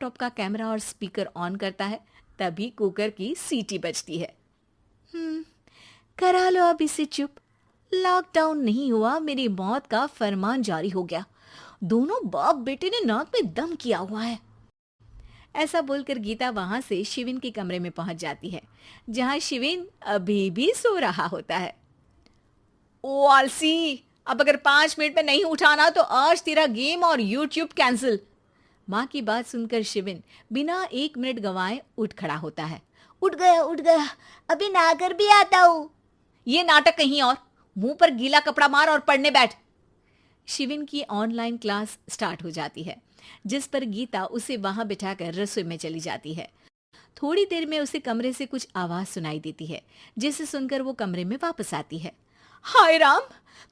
Laptop का camera और speaker on करता है, तभी कुकर की सीटी बजती है। करा लो अब इसे चुप। लॉकडाउन नहीं हुआ, मेरी मौत का फरमान जारी हो गया। दोनों बाप बेटे ने नाक में दम किया हुआ है। ऐसा बोलकर गीता वहां से शिविन के कमरे में पहुंच जाती है, जहां शिविन अभी भी सो रहा होता है। ओ आलसी, अब अगर 5 मिनट में नहीं उठाना तो आज तेरा गेम और यूट्यूब कैंसिल। माँ की बात सुनकर शिविन बिना 1 मिनट गंवाए उठ खड़ा होता है। उठ गया, अभी नहाकर भी आता हूँ। ये नाटक कहीं और, मुंह पर गीला कपड़ा मार और पढ़ने बैठ। शिविन की ऑनलाइन क्लास स्टार्ट हो जाती है, जिस पर गीता उसे वहां बिठाकर रसोई में चली जाती है। थोड़ी देर में उसे कमरे से कुछ आवाज सुनाई देती है, जिसे सुनकर वो कमरे में वापस आती है। हाय राम,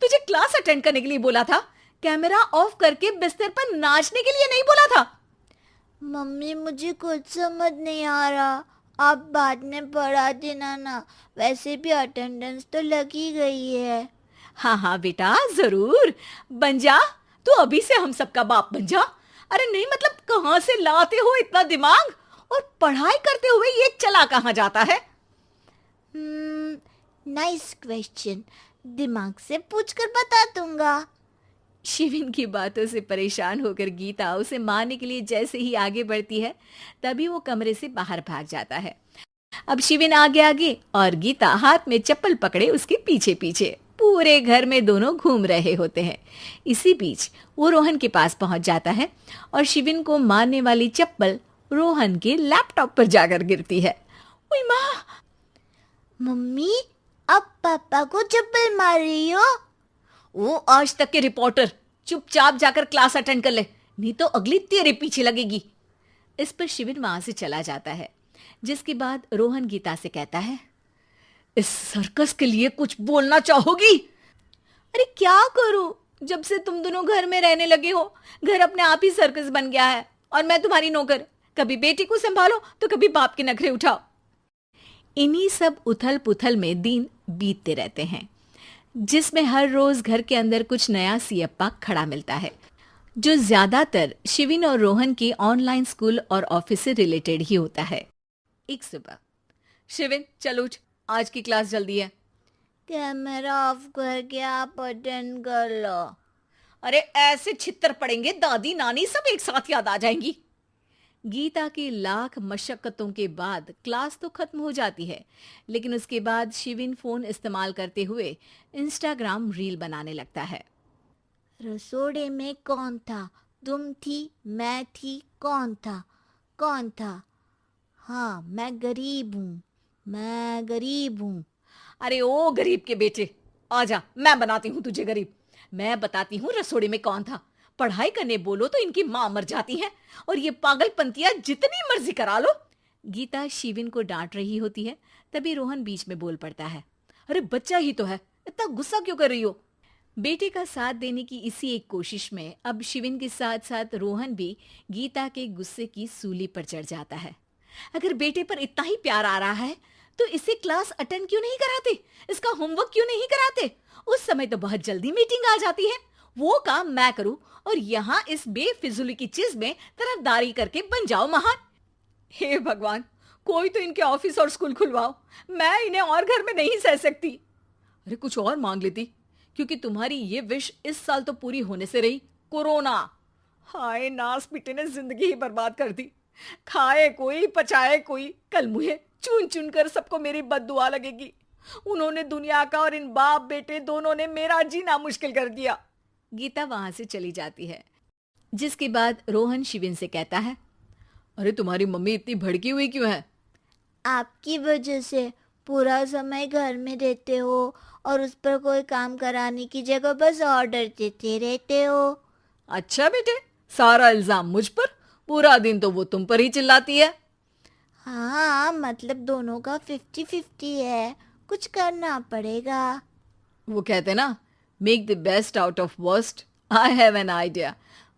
तुझे क्लास अटेंड करने के लिए बोला था, कैमरा ऑफ करके बिस्तर पर नाचने के लिए नहीं बोला था। मम्मी मुझे कुछ समझ नहीं आ रहा, आप बाद में पढ़ा देना ना, वैसे भी अटेंडेंस तो लगी गई है। हाँ बेटा, जरूर बन जा, तू अभी से हम सबका बाप बन जा। अरे नहीं मतलब कहाँ से लाते हो इतना दिमाग, और पढ़ाई करते हुए ये चला कहाँ जाता है? नाइस क्वेश्चन, दिमाग से पूछकर बता दूंगा। शिविन की बातों से परेशान होकर गीता उसे मारने के लिए जैसे ही आगे बढ़ती है, तभी वो कमरे से बाहर भाग जाता है। अब शिविन आगे आगे और गीता हाथ में चप्पल पकड़े उसके पीछे पीछे पूरे घर में दोनों घूम रहे होते हैं। इसी बीच वो रोहन के पास पहुंच जाता है और शिविन को मारने वाली चप्पल रोहन के लैपटॉप पर जाकर गिरती है। ओए माँ! मम्मी, अब पापा को चप्पल मार रही हो? वो आज तक के रिपोर्टर, चुपचाप जाकर क्लास अटेंड कर ले, नहीं तो अगली तेरे पीछे लगेगी। इस पर शिविन वहां से चला जाता है, जिसके बाद रोहन गीता से कहता है, इस सर्कस के लिए कुछ बोलना चाहोगी? अरे क्या करूं, जब से तुम दोनों घर में रहने लगे हो, घर अपने आप ही सर्कस बन गया है और मैं तुम्हारी नौकर। कभी बेटी को संभालो तो कभी बाप के नखरे उठाओ। इन्हीं सब उथल पुथल में दिन बीतते रहते हैं, जिसमें हर रोज घर के अंदर कुछ नया सियप्पा खड़ा मिलता है, जो ज्यादातर शिविन और रोहन के ऑनलाइन स्कूल और ऑफिस से रिलेटेड ही होता है। एक सुबह, शिविन चल उठ, आज की क्लास जल्दी है। कैमरा ऑफ करके आप अटेंड कर लो। अरे ऐसे छित्तर पड़ेंगे, दादी नानी सब एक साथ याद आ जाएंगी। गीता की लाख मशक्कतों के बाद क्लास तो खत्म हो जाती है, लेकिन उसके बाद शिविन फोन इस्तेमाल करते हुए इंस्टाग्राम रील बनाने लगता है। रसोड़े में कौन था? तुम थी, मैं थी, कौन था? हाँ, मैं गरीब हूँ। अरे ओ गरीब के बेटे, आजा, मैं बनाती हूँ तुझे गरीब। मैं बताती हूँ रसोड़े में कौन था। पढ़ाई करने बोलो तो इनकी माँ मर जाती है, और ये पागलपंतियां जितनी मर्जी करा लो। गीता शिविन को डांट रही होती है, तभी रोहन बीच में बोल पड़ता है। अरे बच्चा ही तो है, इतना गुस्सा क्यों कर रही हो? बेटे का साथ देने की इसी एक कोशिश में अब शिविन के साथ साथ रोहन भी गीता के गुस्से की सूली पर चढ़ जाता है। अगर बेटे पर इतना ही प्यार आ रहा है तो इसे क्लास अटेंड क्यों नहीं कराते, इसका होमवर्क क्यों नहीं कराते? उस समय तो बहुत जल्दी मीटिंग आ जाती है, वो काम मैं करूं और यहाँ इस बेफिजुली की चीज में तरफदारी करके बन जाओ महान। हे भगवान, कोई तो इनके ऑफिस और स्कूल खुलवाओ, मैं इन्हें और घर में नहीं सह सकती। अरे कुछ और मांग लेती, क्योंकि तुम्हारी ये विश इस साल तो पूरी होने से रही, कोरोना। हाय नास पिटे ने जिंदगी ही बर्बाद कर दी। खाए कोई पचाए कोई, कल मुझे चुन चुन कर सबको मेरी बद्दुआ लगेगी। उन्होंने दुनिया का और इन बाप बेटे दोनों ने मेरा जीना मुश्किल कर दिया। गीता वहां से चली जाती है, जिसके बाद रोहन शिविन से कहता है, अरे तुम्हारी मम्मी इतनी भड़की हुई क्यों है? आपकी वजह से पूरा समय घर में रहते हो और उस पर कोई काम कराने की जगह बस ऑर्डर देते रहते हो। अच्छा बेटे, सारा इल्जाम मुझ पर, पूरा दिन तो वो तुम पर ही चिल्लाती है। हाँ, मतलब दोनों का 50-50 है, कुछ करना पड़ेगा। वो कहते ना, make the best out of worst. I have an idea.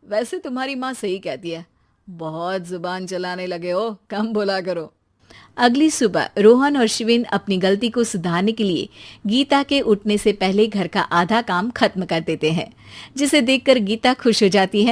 वैसे तुम्हारी माँ सही कहती है, बहुत जुबान चलाने लगे हो, कम बोला करो। अगली सुबह रोहन और शिविन अपनी गलती को सुधारने के लिए गीता के उठने से पहले घर का आधा काम खत्म कर देते हैं, जिसे देखकर गीता खुश हो जाती है